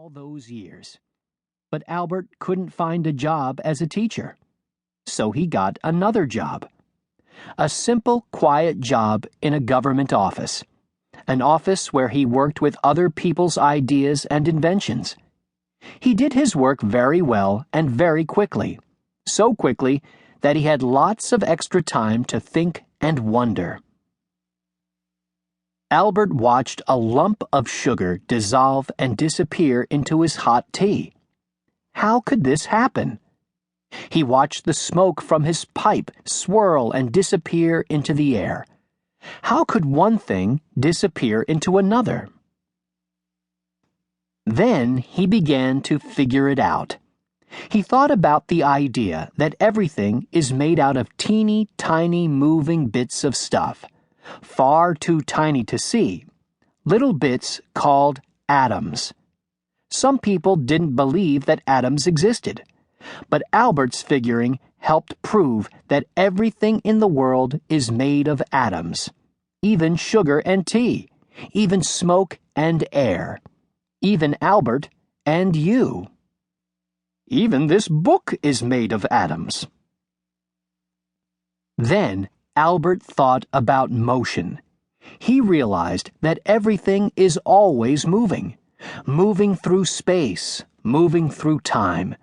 all those years. But Albert couldn't find a job as a teacher. So he got another job. A simple, quiet job in a government office. An office where he worked with other people's ideas and inventions. He did his work very well and very quickly. So quickly that he had lots of extra time to think and wonder. Albert watched a lump of sugar dissolve and disappear into his hot tea. How could this happen? He watched the smoke from his pipe swirl and disappear into the air. How could one thing disappear into another? Then he began to figure it out. He thought about the idea that everything is made out of teeny tiny moving bits of stuff, far too tiny to see, little bits called atoms. Some people didn't believe that atoms existed, but Albert's figuring helped prove that everything in the world is made of atoms, even sugar and tea, even smoke and air, even Albert and you. Even this book is made of atoms. Then Albert thought about motion. He realized that everything is always moving, moving through space, moving through time.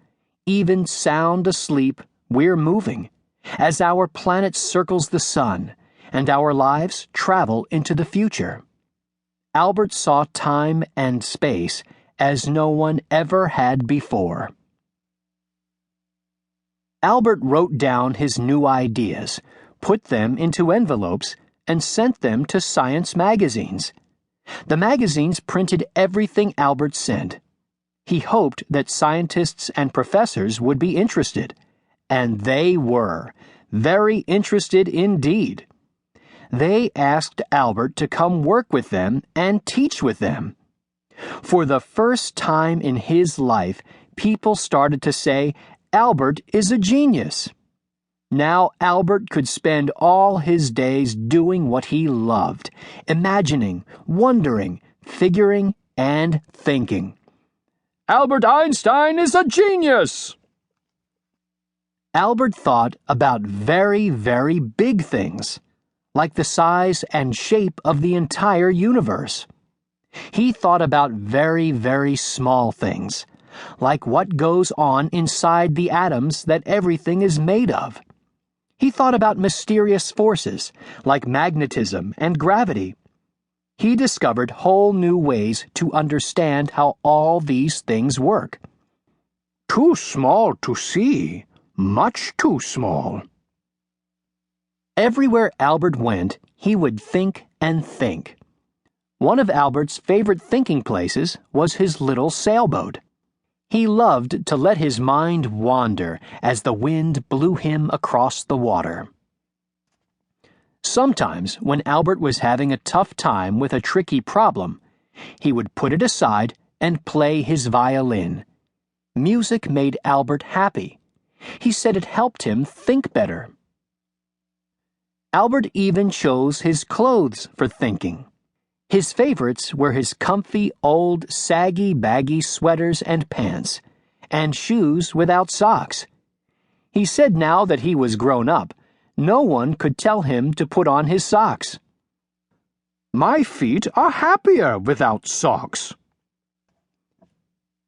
Even sound asleep, we're moving, as our planet circles the sun, and our lives travel into the future. Albert saw time and space as no one ever had before. Albert wrote down his new ideas, put them into envelopes, and sent them to science magazines. The magazines printed everything Albert sent. He hoped that scientists and professors would be interested, and they were, very interested indeed. They asked Albert to come work with them and teach with them. For the first time in his life, people started to say, Albert is a genius. Now Albert could spend all his days doing what he loved, imagining, wondering, figuring, and thinking. Albert Einstein is a genius! Albert thought about very, very big things, like the size and shape of the entire universe. He thought about very, very small things, like what goes on inside the atoms that everything is made of. He thought about mysterious forces, like magnetism and gravity. He discovered whole new ways to understand how all these things work. Too small to see, much too small. Everywhere Albert went, he would think and think. One of Albert's favorite thinking places was his little sailboat. He loved to let his mind wander as the wind blew him across the water. Sometimes, when Albert was having a tough time with a tricky problem, he would put it aside and play his violin. Music made Albert happy. He said it helped him think better. Albert even chose his clothes for thinking. His favorites were his comfy, old, saggy, baggy sweaters and pants, and shoes without socks. He said now that he was grown up, no one could tell him to put on his socks. My feet are happier without socks.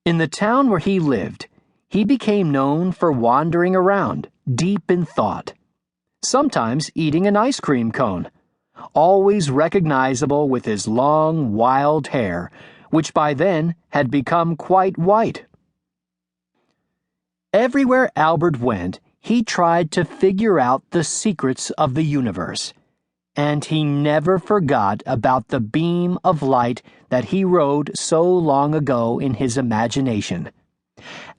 In the town where he lived, he became known for wandering around, deep in thought, sometimes eating an ice cream cone, always recognizable with his long, wild hair, which by then had become quite white. Everywhere Albert went, he tried to figure out the secrets of the universe, and he never forgot about the beam of light that he rode so long ago in his imagination.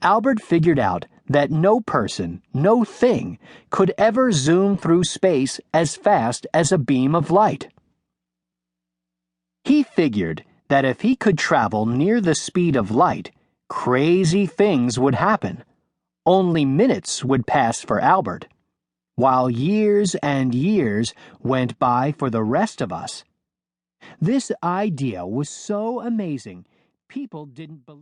Albert figured out that no person, no thing, could ever zoom through space as fast as a beam of light. He figured that if he could travel near the speed of light, crazy things would happen. Only minutes would pass for Albert, while years and years went by for the rest of us. This idea was so amazing, people didn't believe